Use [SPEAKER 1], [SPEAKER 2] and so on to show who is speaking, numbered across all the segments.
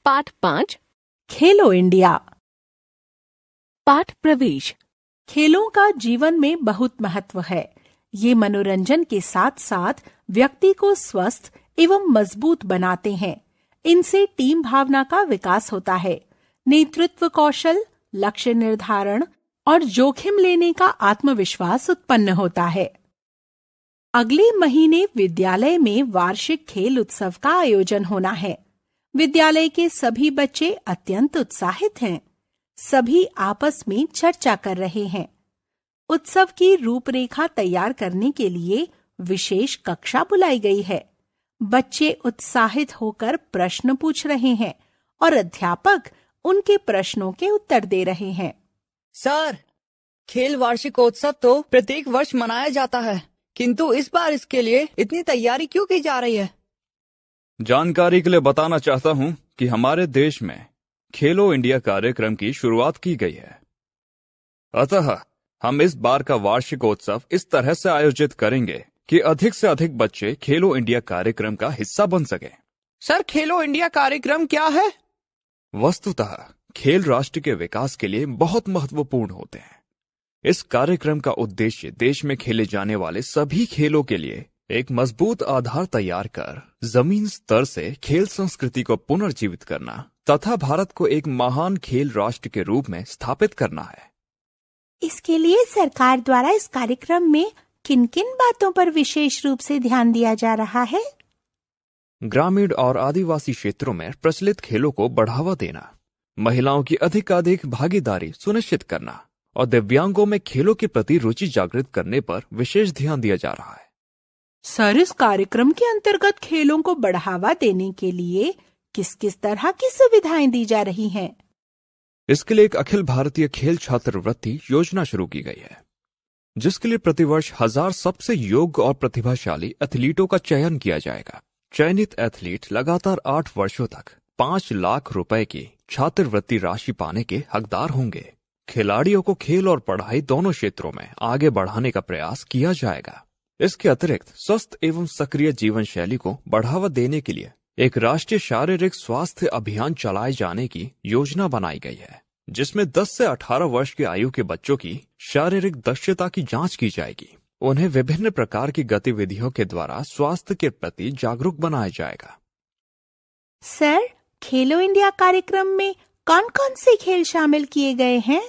[SPEAKER 1] पाठ 5
[SPEAKER 2] खेलो इंडिया।
[SPEAKER 1] पाठ प्रवेश।
[SPEAKER 2] खेलों का जीवन में बहुत महत्व है। ये मनोरंजन के साथ साथ व्यक्ति को स्वस्थ एवं मजबूत बनाते हैं। इनसे टीम भावना का विकास होता है। नेतृत्व कौशल, लक्ष्य निर्धारण और जोखिम लेने का आत्मविश्वास उत्पन्न होता है। अगले महीने विद्यालय में वार्षिक खेल उत्सव का आयोजन होना है। विद्यालय के सभी बच्चे अत्यंत उत्साहित हैं। सभी आपस में चर्चा कर रहे हैं। उत्सव की रूपरेखा तैयार करने के लिए विशेष कक्षा बुलाई गई है। बच्चे उत्साहित होकर प्रश्न पूछ रहे हैं और अध्यापक उनके प्रश्नों के उत्तर दे रहे हैं।
[SPEAKER 3] सर, खेल वार्षिकोत्सव तो प्रत्येक वर्ष मनाया जाता है, किंतु इस बार इसके लिए इतनी तैयारी क्यों की जा रही है?
[SPEAKER 4] जानकारी के लिए बताना चाहता हूं कि हमारे देश में खेलो इंडिया कार्यक्रम की शुरुआत की गई है। अतः हम इस बार का वार्षिकोत्सव इस तरह से आयोजित करेंगे कि अधिक से अधिक बच्चे खेलो इंडिया कार्यक्रम का हिस्सा बन सके।
[SPEAKER 3] सर, खेलो इंडिया कार्यक्रम क्या है?
[SPEAKER 4] वस्तुतः खेल राष्ट्र के विकास के लिए बहुत महत्वपूर्ण होते हैं। इस कार्यक्रम का उद्देश्य देश में खेले जाने वाले सभी खेलों के लिए एक मजबूत आधार तैयार कर जमीन स्तर से खेल संस्कृति को पुनर्जीवित करना तथा भारत को एक महान खेल राष्ट्र के रूप में स्थापित करना है।
[SPEAKER 2] इसके लिए सरकार द्वारा इस कार्यक्रम में किन किन बातों पर विशेष रूप से ध्यान दिया जा रहा है?
[SPEAKER 4] ग्रामीण और आदिवासी क्षेत्रों में प्रचलित खेलों को बढ़ावा देना, महिलाओं की अधिकाधिक भागीदारी सुनिश्चित करना और दिव्यांगों में खेलों के प्रति रुचि जागृत करने पर विशेष ध्यान दिया जा रहा है।
[SPEAKER 2] सर, इस कार्यक्रम के अंतर्गत खेलों को बढ़ावा देने के लिए किस किस तरह की सुविधाएं दी जा रही हैं?
[SPEAKER 4] इसके लिए एक अखिल भारतीय खेल छात्रवृत्ति योजना शुरू की गई है, जिसके लिए प्रतिवर्ष 1000 सबसे योग्य और प्रतिभाशाली एथलीटों का चयन किया जाएगा। चयनित एथलीट लगातार 8 वर्षों तक 5 लाख रुपए की छात्रवृत्ति राशि पाने के हकदार होंगे। खिलाड़ियों को खेल और पढ़ाई दोनों क्षेत्रों में आगे बढ़ाने का प्रयास किया जाएगा। इसके अतिरिक्त स्वस्थ एवं सक्रिय जीवन शैली को बढ़ावा देने के लिए एक राष्ट्रीय शारीरिक स्वास्थ्य अभियान चलाए जाने की योजना बनाई गई है, जिसमें 10 से 18 वर्ष की आयु के बच्चों की शारीरिक दक्षता की जांच की जाएगी। उन्हें विभिन्न प्रकार की गतिविधियों के द्वारा स्वास्थ्य के प्रति जागरूक बनाया जाएगा।
[SPEAKER 2] सर, खेलो इंडिया कार्यक्रम में कौन कौन से खेल शामिल किए गए हैं?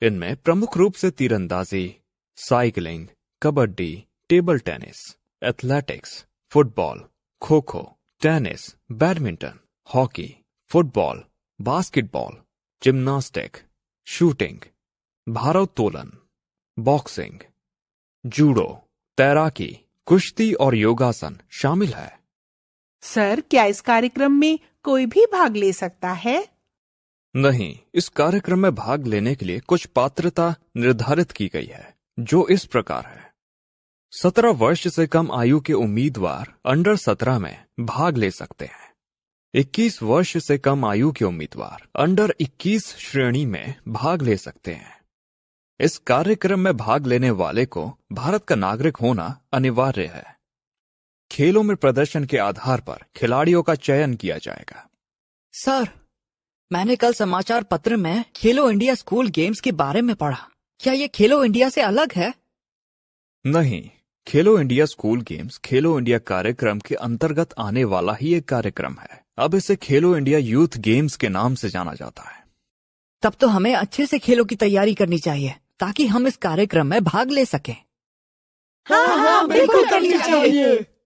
[SPEAKER 4] इनमें प्रमुख रूप से तीरंदाजी, cycling, kabaddi, table tennis, athletics, football, kho kho, tennis, badminton, hockey, football, basketball, gymnastic, shooting, भारोत्तोलन, बॉक्सिंग, जूडो, तैराकी, कुश्ती और योगासन शामिल है।
[SPEAKER 2] सर, क्या इस कार्यक्रम में कोई भी भाग ले सकता है?
[SPEAKER 4] नहीं, इस कार्यक्रम में भाग लेने के लिए कुछ पात्रता निर्धारित की गई है, जो इस प्रकार है। 17 वर्ष से कम आयु के उम्मीदवार अंडर 17 में भाग ले सकते हैं। 21 वर्ष से कम आयु के उम्मीदवार अंडर 21 श्रेणी में भाग ले सकते हैं। इस कार्यक्रम में भाग लेने वाले को भारत का नागरिक होना अनिवार्य है। खेलों में प्रदर्शन के आधार पर खिलाड़ियों का चयन किया जाएगा।
[SPEAKER 3] सर, मैंने कल समाचार पत्र में खेलो इंडिया स्कूल गेम्स के बारे में पढ़ा। क्या ये खेलो इंडिया से अलग है?
[SPEAKER 4] नहीं, खेलो इंडिया स्कूल गेम्स खेलो इंडिया कार्यक्रम के अंतर्गत आने वाला ही एक कार्यक्रम है। अब इसे खेलो इंडिया यूथ गेम्स के नाम से जाना जाता है।
[SPEAKER 3] तब तो हमें अच्छे से खेलों की तैयारी करनी चाहिए ताकि हम इस कार्यक्रम में भाग ले सकें।
[SPEAKER 2] हाँ, बिल्कुल करनी चाहिए।